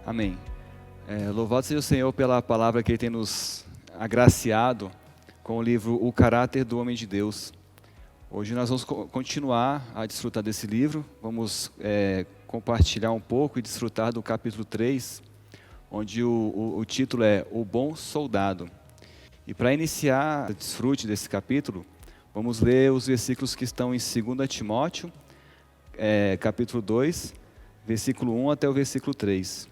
Amém. Louvado seja o Senhor pela palavra que Ele tem nos agraciado com o livro O Caráter do Homem de Deus. Hoje nós vamos continuar a desfrutar desse livro, vamos compartilhar um pouco e desfrutar do capítulo 3, onde o título é O Bom Soldado. E para iniciar o desfrute desse capítulo, vamos ler os versículos que estão em 2 Timóteo, capítulo 2, versículo 1 até o versículo 3.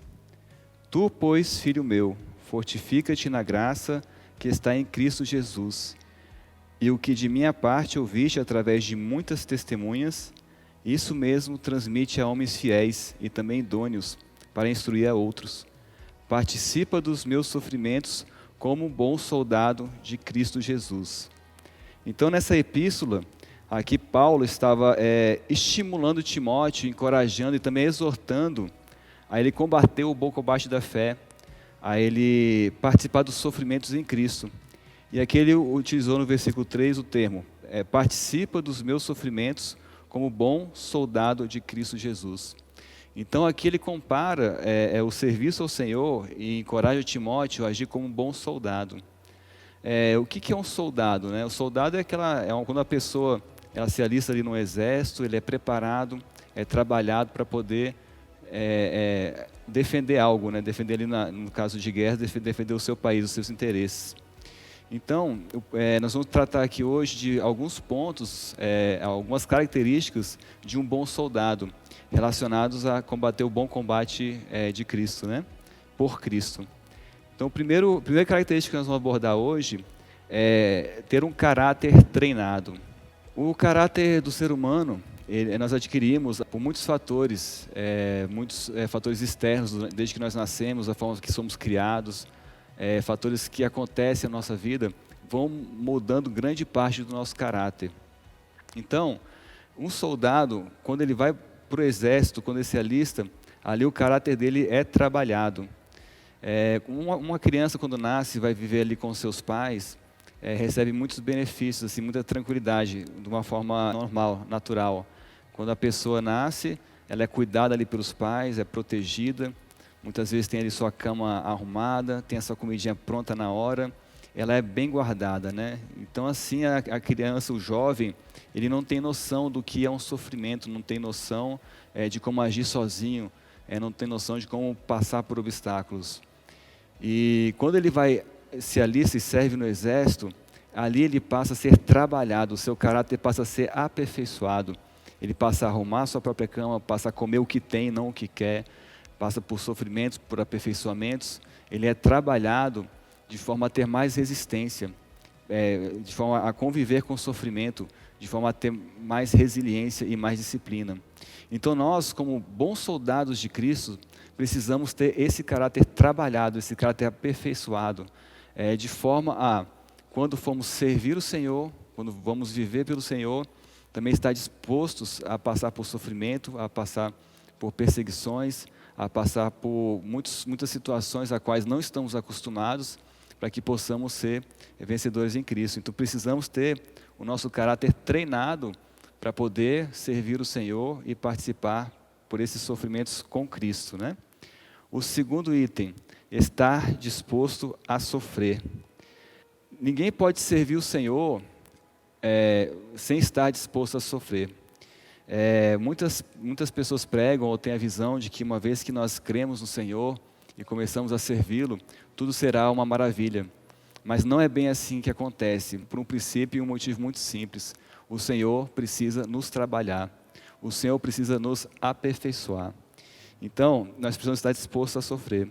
Tu, pois, filho meu, fortifica-te na graça que está em Cristo Jesus. E o que de minha parte ouviste através de muitas testemunhas, isso mesmo transmite a homens fiéis e também idôneos para instruir a outros. Participa dos meus sofrimentos como um bom soldado de Cristo Jesus. Então, nessa epístola, aqui Paulo estava estimulando Timóteo, encorajando e também exortando a ele combater o bom combate da fé, a ele participar dos sofrimentos em Cristo. E aqui ele utilizou no versículo 3 o termo, participa dos meus sofrimentos como bom soldado de Cristo Jesus. Então aqui ele compara o serviço ao Senhor e encoraja Timóteo a agir como um bom soldado. O que é um soldado, né? O soldado é quando a pessoa ela se alista ali no exército, ele é preparado, é trabalhado para poder defender algo, né? Defender ali no caso de guerra, defender o seu país, os seus interesses. Então, nós vamos tratar aqui hoje de alguns pontos, algumas características de um bom soldado, relacionados a combater o bom combate de Cristo, né? Por Cristo. Então, a primeira característica que nós vamos abordar hoje é ter um caráter treinado. O caráter do ser humano, nós adquirimos por muitos fatores, fatores externos, desde que nós nascemos, a forma que somos criados, fatores que acontecem na nossa vida, vão mudando grande parte do nosso caráter. Então, um soldado, quando ele vai para o exército, quando ele se alista, ali o caráter dele é trabalhado. Uma criança, quando nasce, vai viver ali com seus pais, recebe muitos benefícios, assim, muita tranquilidade, de uma forma normal, natural. Quando a pessoa nasce, ela é cuidada ali pelos pais, é protegida, muitas vezes tem ali sua cama arrumada, tem a sua comidinha pronta na hora, ela é bem guardada, né? Então assim a criança, o jovem, ele não tem noção do que é um sofrimento, não tem noção de como agir sozinho, não tem noção de como passar por obstáculos. E quando ele se alista e serve no exército, ali ele passa a ser trabalhado, o seu caráter passa a ser aperfeiçoado. Ele passa a arrumar a sua própria cama, passa a comer o que tem, não o que quer, passa por sofrimentos, por aperfeiçoamentos. Ele é trabalhado de forma a ter mais resistência, de forma a conviver com o sofrimento, de forma a ter mais resiliência e mais disciplina. Então nós, como bons soldados de Cristo, precisamos ter esse caráter trabalhado, esse caráter aperfeiçoado, de forma a, quando formos servir o Senhor, quando vamos viver pelo Senhor, também estar dispostos a passar por sofrimento, a passar por perseguições, a passar por muitas situações a quais não estamos acostumados, para que possamos ser vencedores em Cristo. Então precisamos ter o nosso caráter treinado para poder servir o Senhor e participar por esses sofrimentos com Cristo, né? O segundo item, estar disposto a sofrer. Ninguém pode servir o Senhor sem estar disposto a sofrer. Muitas pessoas pregam ou têm a visão de que uma vez que nós cremos no Senhor e começamos a servi-lo, tudo será uma maravilha. Mas não é bem assim que acontece, por um princípio e um motivo muito simples. O Senhor precisa nos trabalhar, o Senhor precisa nos aperfeiçoar. Então, nós precisamos estar dispostos a sofrer.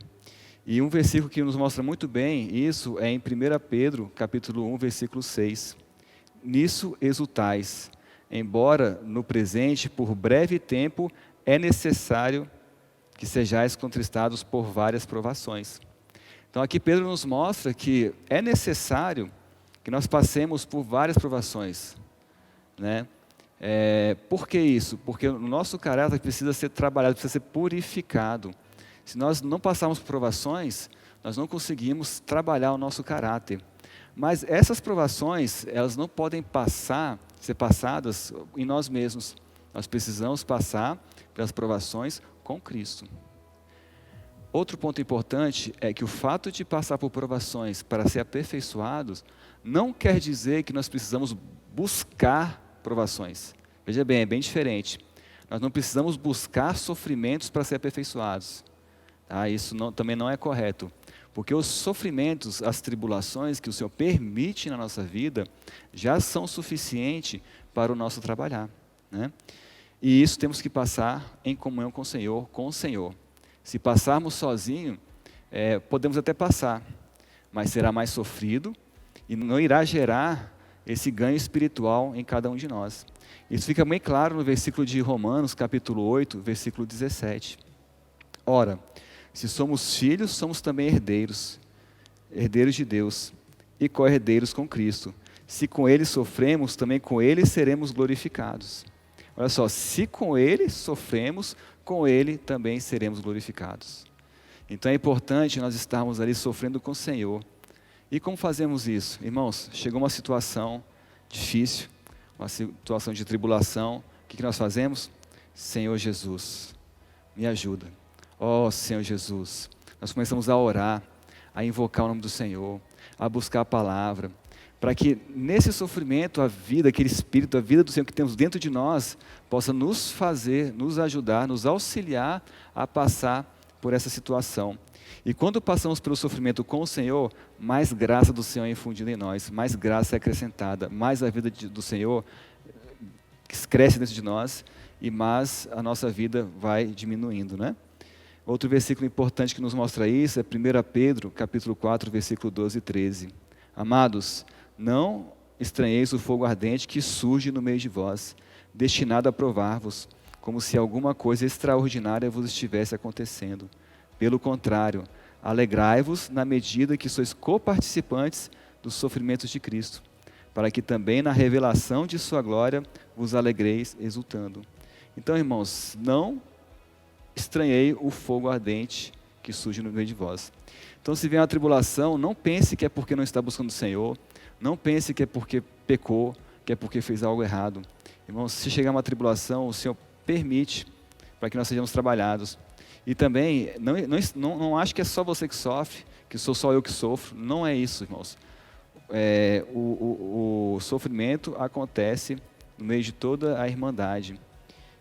E um versículo que nos mostra muito bem isso é em 1 Pedro, capítulo 1, versículo 6. Nisso exultais, embora no presente, por breve tempo, é necessário que sejais contristados por várias provações. Então aqui Pedro nos mostra que é necessário que nós passemos por várias provações, né? Por que isso? Porque o nosso caráter precisa ser trabalhado, precisa ser purificado. Se nós não passarmos por provações, nós não conseguimos trabalhar o nosso caráter. Mas essas provações, elas não podem ser passadas em nós mesmos. Nós precisamos passar pelas provações com Cristo. Outro ponto importante é que o fato de passar por provações para ser aperfeiçoados não quer dizer que nós precisamos buscar provações. Veja bem, é bem diferente. Nós não precisamos buscar sofrimentos para ser aperfeiçoados. Tá? Isso também não é correto. Porque os sofrimentos, as tribulações que o Senhor permite na nossa vida, já são suficientes para o nosso trabalhar, né? E isso temos que passar em comunhão com o Senhor, com o Senhor. Se passarmos sozinho, podemos até passar, mas será mais sofrido e não irá gerar esse ganho espiritual em cada um de nós. Isso fica bem claro no versículo de Romanos, capítulo 8, versículo 17. Ora, se somos filhos, somos também herdeiros, herdeiros de Deus e co-herdeiros com Cristo. Se com Ele sofremos, também com Ele seremos glorificados. Olha só, se com Ele sofremos, com Ele também seremos glorificados. Então é importante nós estarmos ali sofrendo com o Senhor. E como fazemos isso? Irmãos, chegou uma situação difícil, uma situação de tribulação, o que nós fazemos? Senhor Jesus, me ajuda. Ó Senhor Jesus, nós começamos a orar, a invocar o nome do Senhor, a buscar a palavra, para que nesse sofrimento a vida, aquele Espírito, a vida do Senhor que temos dentro de nós, possa nos fazer, nos ajudar, nos auxiliar a passar por essa situação. E quando passamos pelo sofrimento com o Senhor, mais graça do Senhor é infundida em nós, mais graça é acrescentada, mais a vida do Senhor cresce dentro de nós e mais a nossa vida vai diminuindo, né? Outro versículo importante que nos mostra isso é 1 Pedro, capítulo 4, versículo 12 e 13. Amados, não estranheis o fogo ardente que surge no meio de vós, destinado a provar-vos, como se alguma coisa extraordinária vos estivesse acontecendo. Pelo contrário, alegrai-vos na medida que sois coparticipantes dos sofrimentos de Cristo, para que também na revelação de sua glória vos alegreis exultando. Então, irmãos, não estranhei o fogo ardente que surge no meio de vós. Então, se vier uma tribulação, não pense que é porque não está buscando o Senhor, não pense que é porque pecou, que é porque fez algo errado. Irmãos, se chegar uma tribulação, o Senhor permite para que nós sejamos trabalhados. E também, não acho que é só você que sofre, que sou só eu que sofro. Não é isso, irmãos. O sofrimento acontece no meio de toda a irmandade.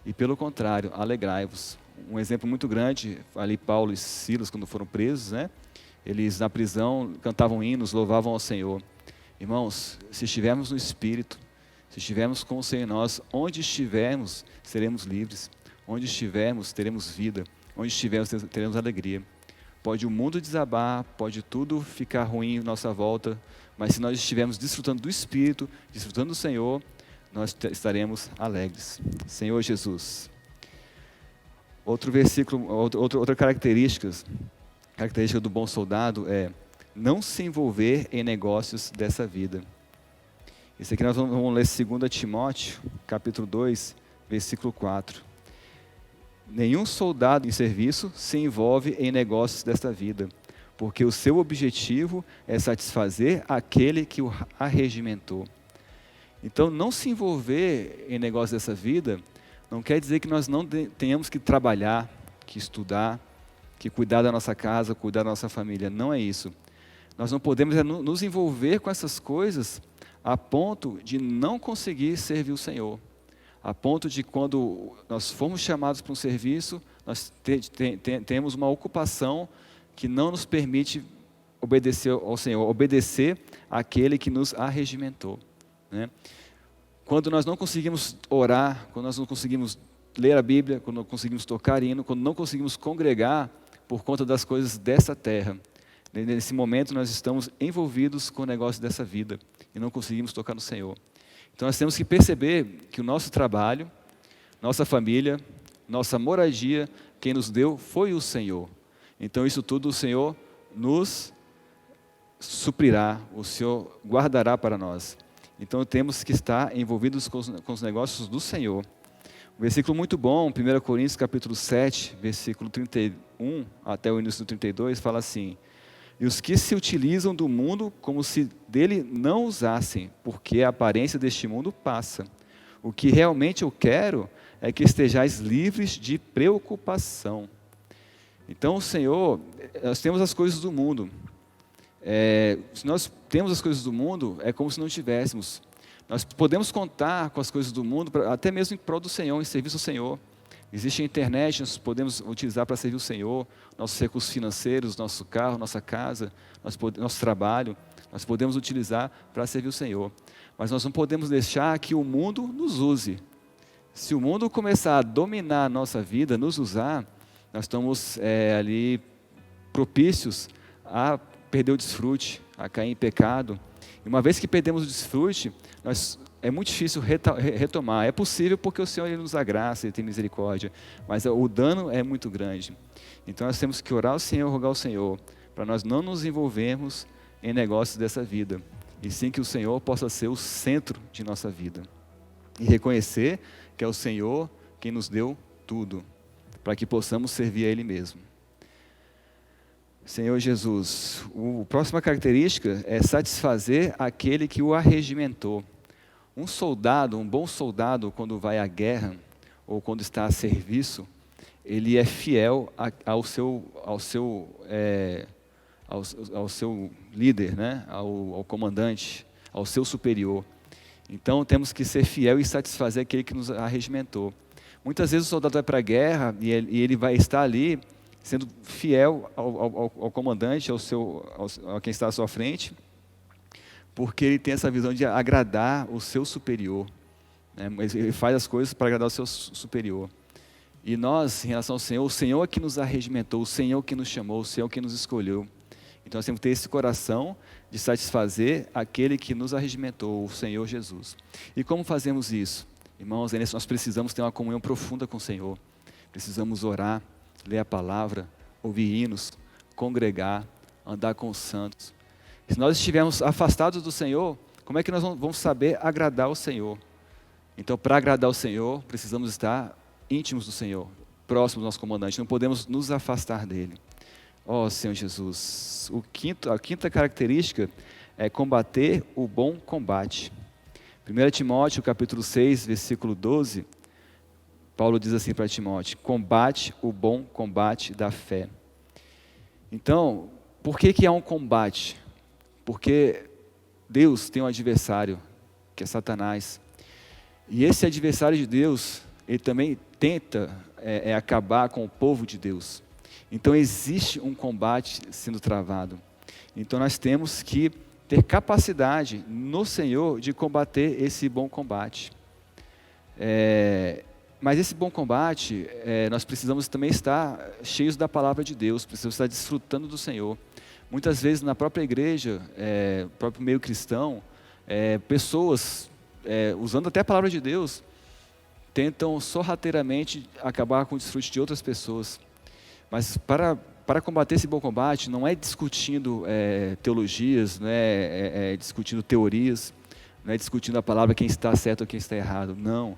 E pelo contrário, alegrai-vos. Um exemplo muito grande, ali Paulo e Silas, quando foram presos, né? Eles na prisão cantavam hinos, louvavam ao Senhor. Irmãos, se estivermos no Espírito, se estivermos com o Senhor em nós, onde estivermos, seremos livres. Onde estivermos, teremos vida. Onde estivermos, teremos alegria. Pode o mundo desabar, pode tudo ficar ruim à nossa volta, mas se nós estivermos desfrutando do Espírito, desfrutando do Senhor, nós estaremos alegres. Senhor Jesus. Outro versículo, outra característica do bom soldado é não se envolver em negócios dessa vida. Isso aqui nós vamos ler 2 Timóteo, capítulo 2, versículo 4. Nenhum soldado em serviço se envolve em negócios desta vida, porque o seu objetivo é satisfazer aquele que o arregimentou. Então, não se envolver em negócios dessa vida não quer dizer que nós não tenhamos que trabalhar, que estudar, que cuidar da nossa casa, cuidar da nossa família. Não é isso. Nós não podemos nos envolver com essas coisas a ponto de não conseguir servir o Senhor. A ponto de quando nós formos chamados para um serviço, nós temos uma ocupação que não nos permite obedecer ao Senhor, obedecer àquele que nos arregimentou, né? Quando nós não conseguimos orar, quando nós não conseguimos ler a Bíblia, quando não conseguimos tocar hino, quando não conseguimos congregar por conta das coisas dessa terra, nesse momento nós estamos envolvidos com o negócio dessa vida e não conseguimos tocar no Senhor. Então nós temos que perceber que o nosso trabalho, nossa família, nossa moradia, quem nos deu foi o Senhor. Então isso tudo o Senhor nos suprirá, o Senhor guardará para nós. Então temos que estar envolvidos com os negócios do Senhor. Um versículo muito bom, 1 Coríntios capítulo 7, versículo 31 até o início do 32, fala assim: e os que se utilizam do mundo como se dele não usassem, porque a aparência deste mundo passa. O que realmente eu quero é que estejais livres de preocupação. Então, o Senhor, nós temos as coisas do mundo. Se nós temos as coisas do mundo, é como se não tivéssemos. Nós podemos contar com as coisas do mundo, até mesmo em prol do Senhor, em serviço ao Senhor. Existe a internet, nós podemos utilizar para servir o Senhor, nossos recursos financeiros, nosso carro, nossa casa, nosso trabalho, nós podemos utilizar para servir o Senhor. Mas nós não podemos deixar que o mundo nos use. Se o mundo começar a dominar a nossa vida, nos usar, nós estamos ali propícios a perder o desfrute, a cair em pecado. E uma vez que perdemos o desfrute, é muito difícil retomar. É possível porque o Senhor ele nos dá graça, Ele tem misericórdia, mas o dano é muito grande. Então nós temos que orar ao Senhor, rogar ao Senhor, para nós não nos envolvermos em negócios dessa vida, e sim que o Senhor possa ser o centro de nossa vida. E reconhecer que é o Senhor quem nos deu tudo, para que possamos servir a Ele mesmo. Senhor Jesus, a próxima característica é satisfazer aquele que o arregimentou. Um soldado, um bom soldado, quando vai à guerra, ou quando está a serviço, ele é fiel ao seu líder, né? ao comandante, ao seu superior. Então temos que ser fiel e satisfazer aquele que nos arregimentou. Muitas vezes o soldado vai para a guerra e ele vai estar ali sendo fiel ao comandante, a quem está à sua frente, porque ele tem essa visão de agradar o seu superior, né? Ele faz as coisas para agradar o seu superior. E nós, em relação ao Senhor, o Senhor é que nos arregimentou, o Senhor que nos chamou, o Senhor que nos escolheu. Então nós temos que ter esse coração de satisfazer aquele que nos arregimentou, o Senhor Jesus. E como fazemos isso? Irmãos, nós precisamos ter uma comunhão profunda com o Senhor. Precisamos orar, ler a palavra, ouvir hinos, congregar, andar com os santos. Se nós estivermos afastados do Senhor, como é que nós vamos saber agradar o Senhor? Então, para agradar o Senhor, precisamos estar íntimos do Senhor, próximos do nosso comandante, não podemos nos afastar dele. Ó Senhor Jesus, a quinta característica é combater o bom combate. 1 Timóteo capítulo 6, versículo 12, Paulo diz assim para Timóteo: combate o bom combate da fé. Então, por que há um combate? Porque Deus tem um adversário, que é Satanás. E esse adversário de Deus, ele também tenta acabar com o povo de Deus. Então existe um combate sendo travado. Então nós temos que ter capacidade no Senhor de combater esse bom combate. Mas esse bom combate, nós precisamos também estar cheios da palavra de Deus, precisamos estar desfrutando do Senhor. Muitas vezes na própria igreja, próprio meio cristão, pessoas, usando até a palavra de Deus, tentam sorrateiramente acabar com o desfrute de outras pessoas. Mas para combater esse bom combate, não é discutindo teologias, não é discutindo teorias, não é discutindo a palavra quem está certo ou quem está errado, não.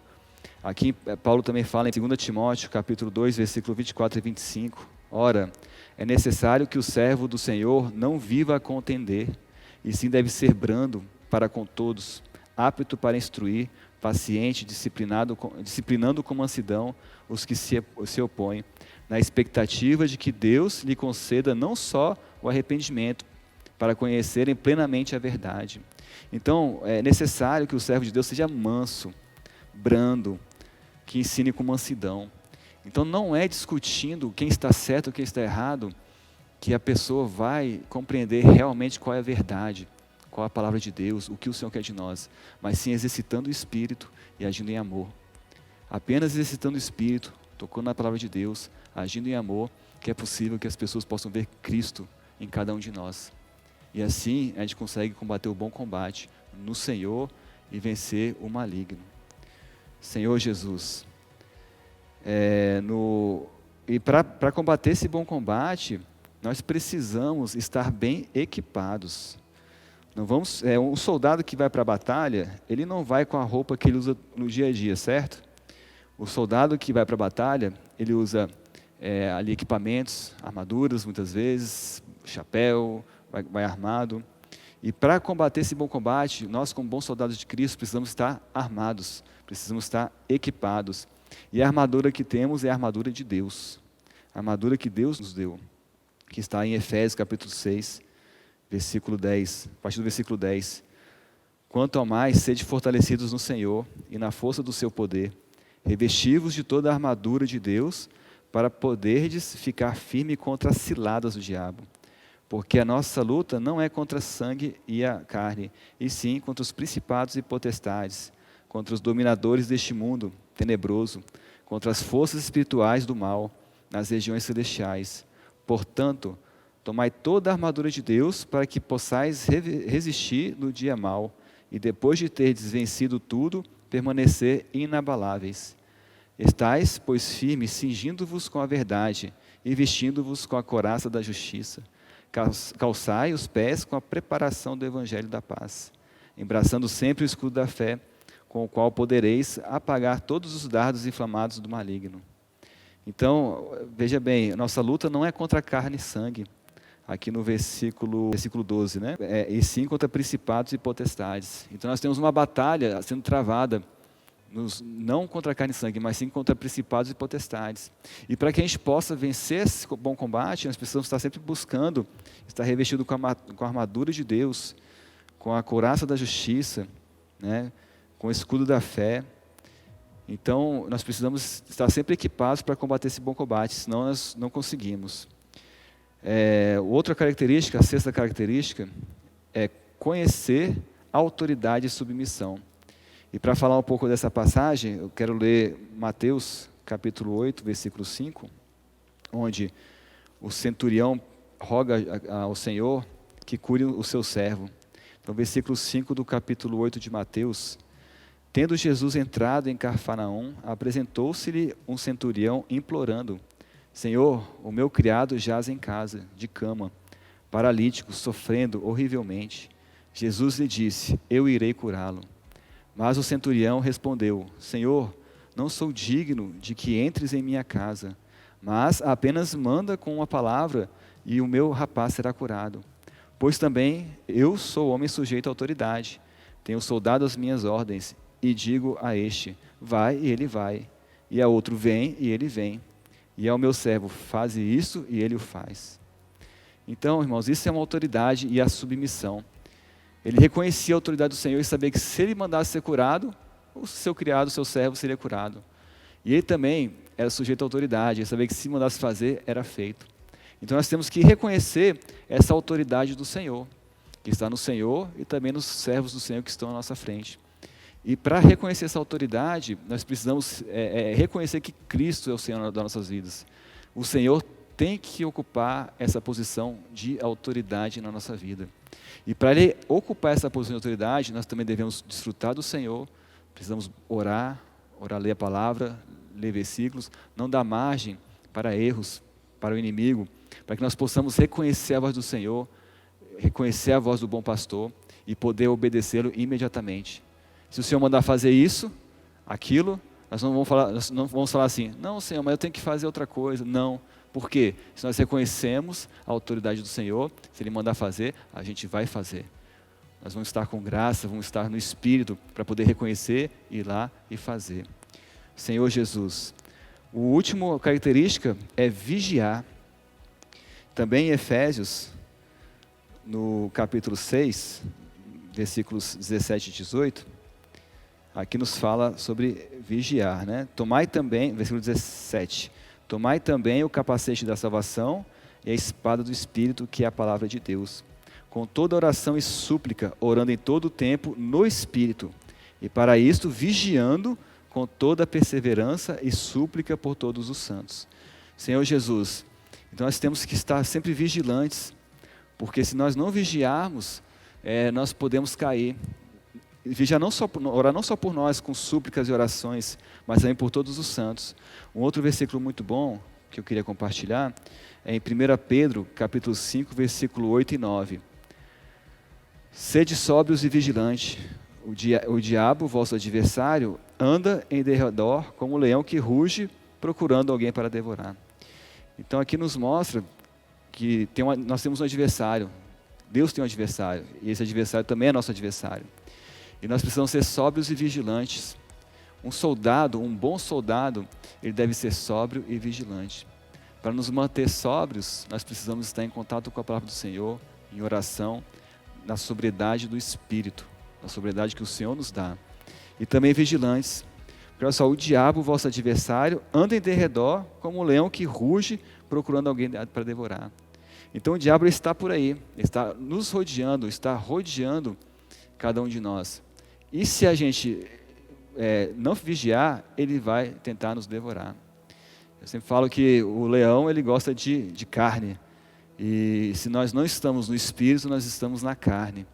Aqui Paulo também fala em 2 Timóteo, capítulo 2, versículo 24 e 25. Ora, é necessário que o servo do Senhor não viva a contender, e sim deve ser brando para com todos, apto para instruir, paciente, disciplinando com mansidão os que se opõem, na expectativa de que Deus lhe conceda não só o arrependimento, para conhecerem plenamente a verdade. Então, é necessário que o servo de Deus seja manso, brando, que ensine com mansidão. Então, não é discutindo quem está certo ou quem está errado que a pessoa vai compreender realmente qual é a verdade, qual é a palavra de Deus, o que o Senhor quer de nós, mas sim exercitando o Espírito e agindo em amor. Apenas exercitando o Espírito, tocando na palavra de Deus, agindo em amor, que é possível que as pessoas possam ver Cristo em cada um de nós. E assim a gente consegue combater o bom combate no Senhor e vencer o maligno. Senhor Jesus, e para combater esse bom combate, nós precisamos estar bem equipados. Não vamos, um soldado que vai para a batalha, ele não vai com a roupa que ele usa no dia a dia, certo? O soldado que vai para a batalha, ele usa ali equipamentos, armaduras muitas vezes, chapéu, vai armado. E para combater esse bom combate, nós como bons soldados de Cristo precisamos estar armados, precisamos estar equipados. E a armadura que temos é a armadura de Deus. A armadura que Deus nos deu, que está em Efésios capítulo 6, versículo 10, a partir do versículo 10. Quanto ao mais, sede fortalecidos no Senhor e na força do seu poder, revesti-vos de toda a armadura de Deus, para poderdes ficar firme contra as ciladas do diabo. Porque a nossa luta não é contra sangue e a carne, e sim contra os principados e potestades, contra os dominadores deste mundo tenebroso, contra as forças espirituais do mal nas regiões celestiais. Portanto, tomai toda a armadura de Deus para que possais resistir no dia mau, e depois de terdes vencido tudo, permanecer inabaláveis. Estais, pois, firmes, cingindo-vos com a verdade e vestindo-vos com a couraça da justiça. Calçai os pés com a preparação do evangelho da paz, embraçando sempre o escudo da fé, com o qual podereis apagar todos os dardos inflamados do maligno. Então, veja bem, nossa luta não é contra carne e sangue, aqui no versículo 12, né? E sim contra principados e potestades. Então nós temos uma batalha sendo travada, não contra carne e sangue, mas sim contra principados e potestades. E para que a gente possa vencer esse bom combate, nós precisamos estar sempre buscando, estar revestido com a armadura de Deus, com a couraça da justiça, né? Com o escudo da fé. Então nós precisamos estar sempre equipados para combater esse bom combate, senão nós não conseguimos. Outra característica, a sexta característica, é conhecer a autoridade e submissão. E para falar um pouco dessa passagem, eu quero ler Mateus capítulo 8, versículo 5, onde o centurião roga ao Senhor que cure o seu servo. Então, versículo 5 do capítulo 8 de Mateus: tendo Jesus entrado em Cafarnaum, apresentou-se-lhe um centurião implorando: Senhor, o meu criado jaz em casa, de cama, paralítico, sofrendo horrivelmente. Jesus lhe disse: eu irei curá-lo. Mas o centurião respondeu: Senhor, não sou digno de que entres em minha casa, mas apenas manda com uma palavra e o meu rapaz será curado. Pois também eu sou homem sujeito à autoridade, tenho soldado as minhas ordens, e digo a este: vai, e ele vai, e a outro: vem, e ele vem. E ao meu servo: faze isso, e ele o faz. Então, irmãos, isso é uma autoridade e a submissão. Ele reconhecia a autoridade do Senhor e sabia que se ele mandasse ser curado, o seu criado, o seu servo seria curado. E ele também era sujeito à autoridade, ele sabia que se mandasse fazer, era feito. Então nós temos que reconhecer essa autoridade do Senhor, que está no Senhor e também nos servos do Senhor que estão à nossa frente. E para reconhecer essa autoridade, nós precisamos reconhecer que Cristo é o Senhor das nossas vidas. O Senhor tem que ocupar essa posição de autoridade na nossa vida. E para Ele ocupar essa posição de autoridade, nós também devemos desfrutar do Senhor, precisamos orar, ler a palavra, ler versículos, não dar margem para erros, para o inimigo, para que nós possamos reconhecer a voz do Senhor, reconhecer a voz do bom pastor e poder obedecê-lo imediatamente. Se o Senhor mandar fazer isso, aquilo, nós não vamos falar assim: não, Senhor, mas eu tenho que fazer outra coisa. Não. Por quê? Se nós reconhecemos a autoridade do Senhor, se Ele mandar fazer, a gente vai fazer. Nós vamos estar com graça, vamos estar no Espírito para poder reconhecer, ir lá e fazer. Senhor Jesus. A última característica é vigiar. Também em Efésios, no capítulo 6, versículos 17 e 18, aqui nos fala sobre vigiar, né? Tomai também, versículo 17, tomai também o capacete da salvação e a espada do Espírito, que é a palavra de Deus, com toda oração e súplica, orando em todo o tempo no Espírito, e para isto vigiando com toda perseverança e súplica por todos os santos. Senhor Jesus, então nós temos que estar sempre vigilantes, porque se nós não vigiarmos, nós podemos cair. Vigiar orar não só por nós, com súplicas e orações, mas também por todos os santos. Um outro versículo muito bom, que eu queria compartilhar, é em 1 Pedro, capítulo 5, versículo 8 e 9. Sede sóbrios e vigilantes. O diabo, vosso adversário, anda em derredor como um leão que ruge, procurando alguém para devorar. Então aqui nos mostra que nós temos um adversário. Deus tem um adversário, e esse adversário também é nosso adversário. E nós precisamos ser sóbrios e vigilantes. Um bom soldado, ele deve ser sóbrio e vigilante, Para nos manter sóbrios, nós precisamos estar em contato com a palavra do Senhor, em oração, na sobriedade do Espírito, na sobriedade que o Senhor nos dá. E também vigilantes. Porque olha só, o diabo, vosso adversário, anda em derredor como um leão que ruge, procurando alguém para devorar. Então o diabo está por aí, está nos rodeando, está rodeando cada um de nós. E se a gente não vigiar, ele vai tentar nos devorar. Eu sempre falo que o leão, ele gosta de carne. E se nós não estamos no Espírito, nós estamos na carne.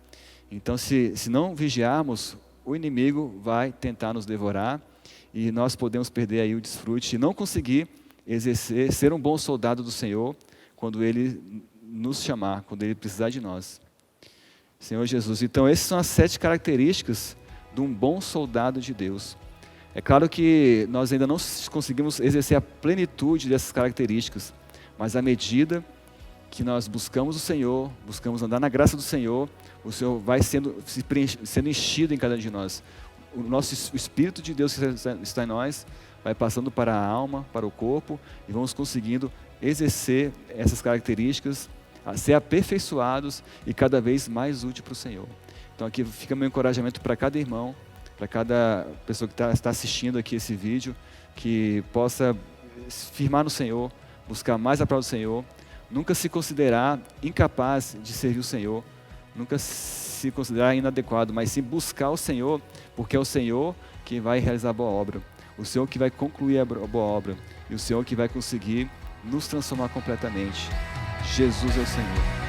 Então, se não vigiarmos, o inimigo vai tentar nos devorar e nós podemos perder aí o desfrute e não conseguir exercer, ser um bom soldado do Senhor quando Ele nos chamar, quando Ele precisar de nós. Senhor Jesus, então essas são as 7 características de um bom soldado de Deus. É claro que nós ainda não conseguimos exercer a plenitude dessas características, mas à medida que nós buscamos o Senhor, buscamos andar na graça do Senhor, o Senhor vai sendo enchido em cada um de nós. O Espírito de Deus que está em nós vai passando para a alma, para o corpo, e vamos conseguindo exercer essas características, a ser aperfeiçoados e cada vez mais útil para o Senhor. Então aqui fica meu encorajamento para cada irmão, para cada pessoa que está assistindo aqui esse vídeo, que possa firmar no Senhor, buscar mais a palavra do Senhor, nunca se considerar incapaz de servir o Senhor, nunca se considerar inadequado, mas sim buscar o Senhor, porque é o Senhor que vai realizar a boa obra, o Senhor que vai concluir a boa obra, e o Senhor que vai conseguir nos transformar completamente. Jesus é o Senhor.